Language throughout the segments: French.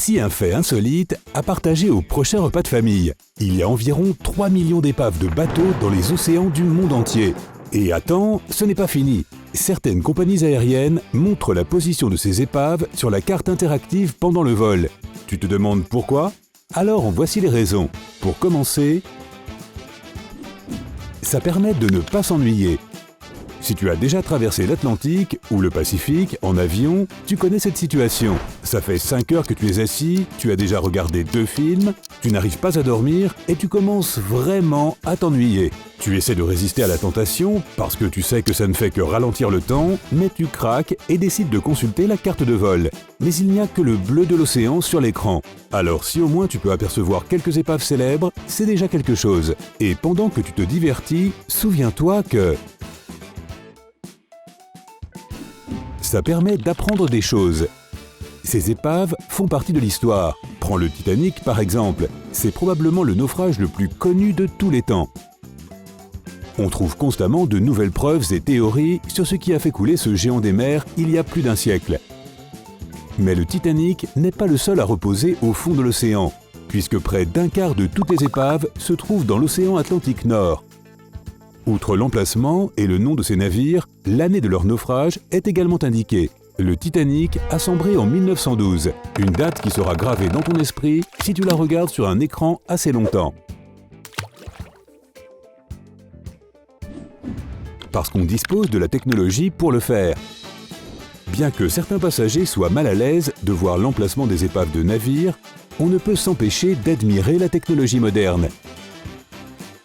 Voici un fait insolite à partager au prochain repas de famille. Il y a environ 3 millions d'épaves de bateaux dans les océans du monde entier. Et attends, ce n'est pas fini. Certaines compagnies aériennes montrent la position de ces épaves sur la carte interactive pendant le vol. Tu te demandes pourquoi? Alors en voici les raisons. Pour commencer, ça permet de ne pas s'ennuyer. Si tu as déjà traversé l'Atlantique ou le Pacifique en avion, tu connais cette situation. Ça fait 5 heures que tu es assis, tu as déjà regardé 2 films, tu n'arrives pas à dormir et tu commences vraiment à t'ennuyer. Tu essaies de résister à la tentation parce que tu sais que ça ne fait que ralentir le temps, mais tu craques et décides de consulter la carte de vol. Mais il n'y a que le bleu de l'océan sur l'écran. Alors si au moins tu peux apercevoir quelques épaves célèbres, c'est déjà quelque chose. Et pendant que tu te divertis, souviens-toi que ça permet d'apprendre des choses. Ces épaves font partie de l'histoire. Prends le Titanic par exemple. C'est probablement le naufrage le plus connu de tous les temps. On trouve constamment de nouvelles preuves et théories sur ce qui a fait couler ce géant des mers il y a plus d'un siècle. Mais le Titanic n'est pas le seul à reposer au fond de l'océan, puisque près d'un quart de toutes les épaves se trouvent dans l'océan Atlantique Nord. Outre l'emplacement et le nom de ces navires, l'année de leur naufrage est également indiquée. Le Titanic a sombré en 1912, une date qui sera gravée dans ton esprit si tu la regardes sur un écran assez longtemps. Parce qu'on dispose de la technologie pour le faire. Bien que certains passagers soient mal à l'aise de voir l'emplacement des épaves de navires, on ne peut s'empêcher d'admirer la technologie moderne.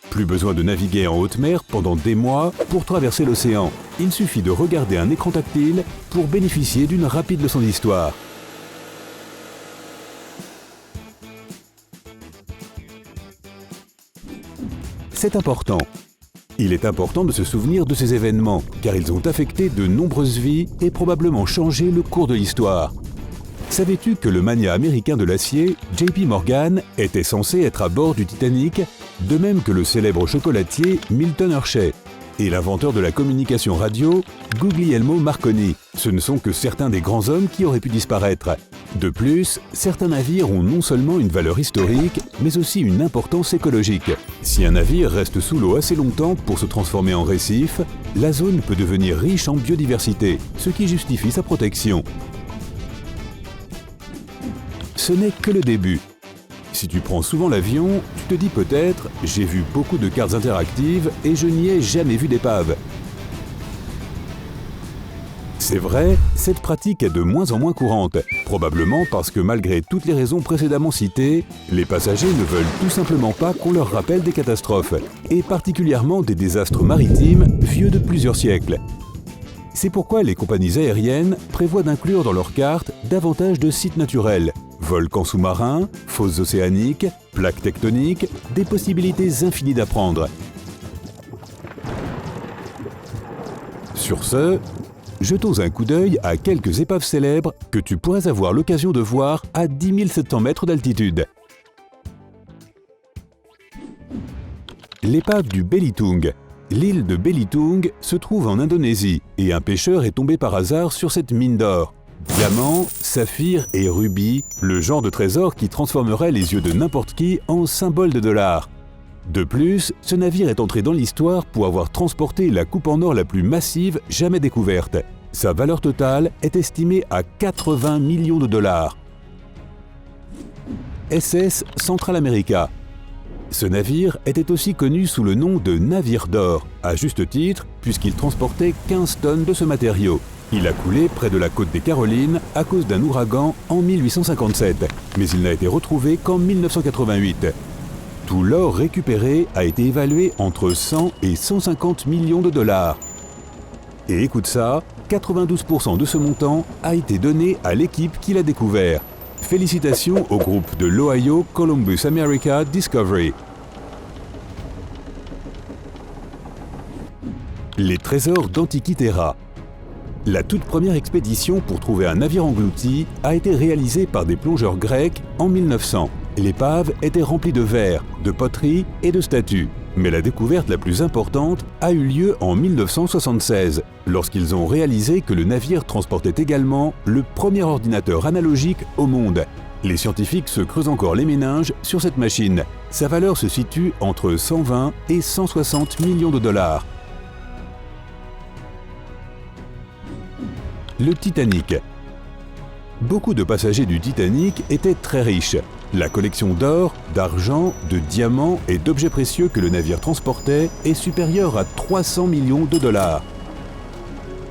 Plus besoin de naviguer en haute mer pendant des mois pour traverser l'océan. Il suffit de regarder un écran tactile pour bénéficier d'une rapide leçon d'histoire. C'est important. Il est important de se souvenir de ces événements, car ils ont affecté de nombreuses vies et probablement changé le cours de l'histoire. Savais-tu que le magnat américain de l'acier, JP Morgan, était censé être à bord du Titanic, de même que le célèbre chocolatier Milton Hershey et l'inventeur de la communication radio, Guglielmo Marconi? Ce ne sont que certains des grands hommes qui auraient pu disparaître. De plus, certains navires ont non seulement une valeur historique, mais aussi une importance écologique. Si un navire reste sous l'eau assez longtemps pour se transformer en récif, la zone peut devenir riche en biodiversité, ce qui justifie sa protection. Ce n'est que le début. Si tu prends souvent l'avion, tu te dis peut-être « j'ai vu beaucoup de cartes interactives et je n'y ai jamais vu d'épave ». C'est vrai, cette pratique est de moins en moins courante, probablement parce que malgré toutes les raisons précédemment citées, les passagers ne veulent tout simplement pas qu'on leur rappelle des catastrophes, et particulièrement des désastres maritimes vieux de plusieurs siècles. C'est pourquoi les compagnies aériennes prévoient d'inclure dans leurs cartes davantage de sites naturels, volcans sous-marins, fosses océaniques, plaques tectoniques, des possibilités infinies d'apprendre. Sur ce, jetons un coup d'œil à quelques épaves célèbres que tu pourrais avoir l'occasion de voir à 10 700 mètres d'altitude. L'épave du Belitung. L'île de Belitung se trouve en Indonésie et un pêcheur est tombé par hasard sur cette mine d'or. Diamants, saphirs et rubis, le genre de trésor qui transformerait les yeux de n'importe qui en symbole de dollars. De plus, ce navire est entré dans l'histoire pour avoir transporté la coupe en or la plus massive jamais découverte. Sa valeur totale est estimée à 80 millions de dollars. SS Central America. Ce navire était aussi connu sous le nom de navire d'or, à juste titre puisqu'il transportait 15 tonnes de ce matériau. Il a coulé près de la côte des Carolines à cause d'un ouragan en 1857, mais il n'a été retrouvé qu'en 1988. Tout l'or récupéré a été évalué entre 100 et 150 millions de dollars. Et écoute ça, 92% de ce montant a été donné à l'équipe qui l'a découvert. Félicitations au groupe de l'Ohio Columbus America Discovery. Les trésors d'Antikythera. La toute première expédition pour trouver un navire englouti a été réalisée par des plongeurs grecs en 1900. L'épave était remplie de verre, de poteries et de statues. Mais la découverte la plus importante a eu lieu en 1976, lorsqu'ils ont réalisé que le navire transportait également le premier ordinateur analogique au monde. Les scientifiques se creusent encore les méninges sur cette machine. Sa valeur se situe entre 120 et 160 millions de dollars. Le Titanic. Beaucoup de passagers du Titanic étaient très riches. La collection d'or, d'argent, de diamants et d'objets précieux que le navire transportait est supérieure à 300 millions de dollars.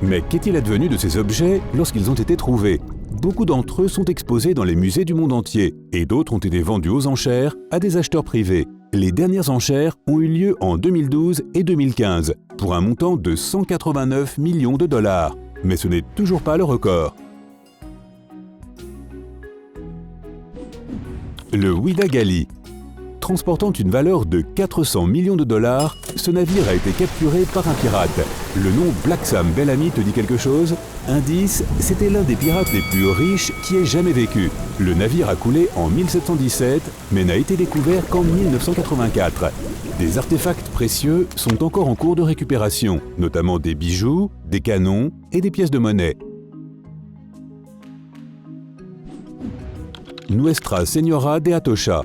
Mais qu'est-il advenu de ces objets lorsqu'ils ont été trouvés? Beaucoup d'entre eux sont exposés dans les musées du monde entier et d'autres ont été vendus aux enchères à des acheteurs privés. Les dernières enchères ont eu lieu en 2012 et 2015 pour un montant de 189 millions de dollars. Mais ce n'est toujours pas le record. Le Ouidagali. Transportant une valeur de 400 millions de dollars, ce navire a été capturé par un pirate. Le nom Black Sam Bellamy te dit quelque chose? Indice, c'était l'un des pirates les plus riches qui ait jamais vécu. Le navire a coulé en 1717, mais n'a été découvert qu'en 1984. Des artefacts précieux sont encore en cours de récupération, notamment des bijoux, des canons et des pièces de monnaie. Nuestra Señora de Atocha.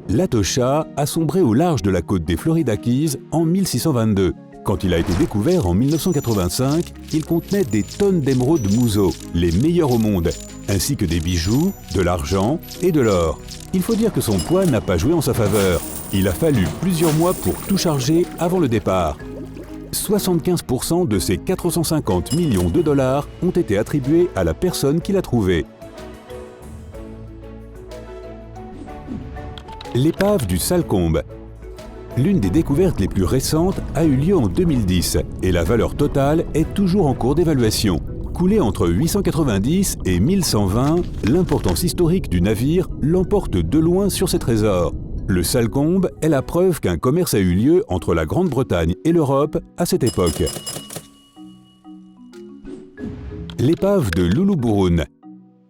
L'Atocha a sombré au large de la côte des Florida Keys en 1622. Quand il a été découvert en 1985, il contenait des tonnes d'émeraudes Muso, les meilleures au monde, ainsi que des bijoux, de l'argent et de l'or. Il faut dire que son poids n'a pas joué en sa faveur. Il a fallu plusieurs mois pour tout charger avant le départ. 75% de ces 450 millions de dollars ont été attribués à la personne qui l'a trouvé. L'épave du Salcombe. L'une des découvertes les plus récentes a eu lieu en 2010 et la valeur totale est toujours en cours d'évaluation. Coulé entre 890 et 1120, l'importance historique du navire l'emporte de loin sur ses trésors. Le Salcombe est la preuve qu'un commerce a eu lieu entre la Grande-Bretagne et l'Europe à cette époque. L'épave de Luluburun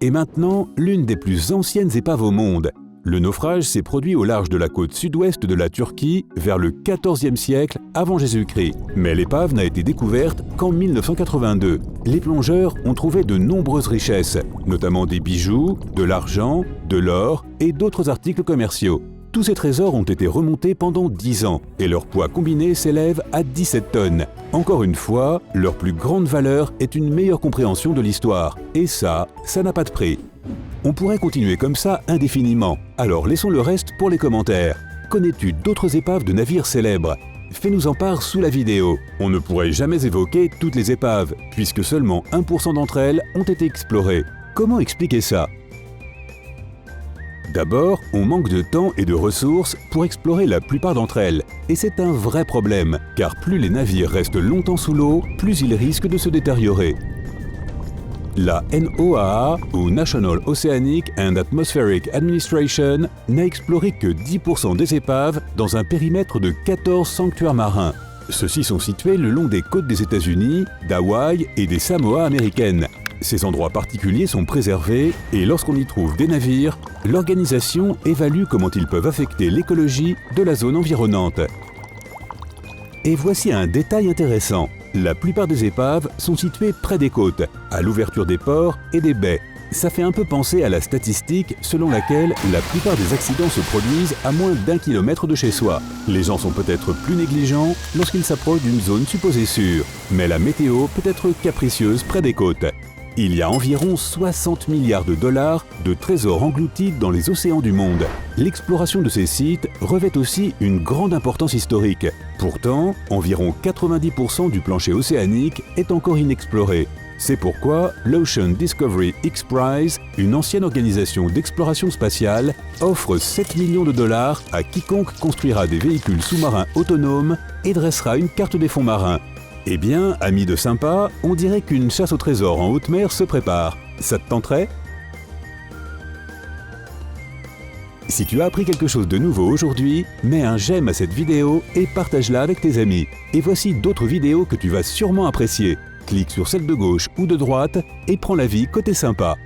est maintenant l'une des plus anciennes épaves au monde. Le naufrage s'est produit au large de la côte sud-ouest de la Turquie vers le XIVe siècle avant Jésus-Christ. Mais l'épave n'a été découverte qu'en 1982. Les plongeurs ont trouvé de nombreuses richesses, notamment des bijoux, de l'argent, de l'or et d'autres articles commerciaux. Tous ces trésors ont été remontés pendant 10 ans et leur poids combiné s'élève à 17 tonnes. Encore une fois, leur plus grande valeur est une meilleure compréhension de l'histoire. Et ça n'a pas de prix. On pourrait continuer comme ça indéfiniment, alors laissons le reste pour les commentaires. Connais-tu d'autres épaves de navires célèbres? Fais-nous en part sous la vidéo. On ne pourrait jamais évoquer toutes les épaves, puisque seulement 1% d'entre elles ont été explorées. Comment expliquer ça? D'abord, on manque de temps et de ressources pour explorer la plupart d'entre elles. Et c'est un vrai problème, car plus les navires restent longtemps sous l'eau, plus ils risquent de se détériorer. La NOAA, ou National Oceanic and Atmospheric Administration, n'a exploré que 10% des épaves dans un périmètre de 14 sanctuaires marins. Ceux-ci sont situés le long des côtes des États-Unis, d'Hawaï et des Samoa américaines. Ces endroits particuliers sont préservés et lorsqu'on y trouve des navires, l'organisation évalue comment ils peuvent affecter l'écologie de la zone environnante. Et voici un détail intéressant. La plupart des épaves sont situées près des côtes, à l'ouverture des ports et des baies. Ça fait un peu penser à la statistique selon laquelle la plupart des accidents se produisent à moins d'1 kilomètre de chez soi. Les gens sont peut-être plus négligents lorsqu'ils s'approchent d'une zone supposée sûre, mais la météo peut être capricieuse près des côtes. Il y a environ 60 milliards de dollars de trésors engloutis dans les océans du monde. L'exploration de ces sites revêt aussi une grande importance historique. Pourtant, environ 90% du plancher océanique est encore inexploré. C'est pourquoi l'Ocean Discovery X Prize, une ancienne organisation d'exploration spatiale, offre 7 millions de dollars à quiconque construira des véhicules sous-marins autonomes et dressera une carte des fonds marins. Eh bien, amis de sympa, on dirait qu'une chasse au trésor en haute mer se prépare. Ça te tenterait? Si tu as appris quelque chose de nouveau aujourd'hui, mets un j'aime à cette vidéo et partage-la avec tes amis. Et voici d'autres vidéos que tu vas sûrement apprécier. Clique sur celle de gauche ou de droite et prends la vie côté sympa.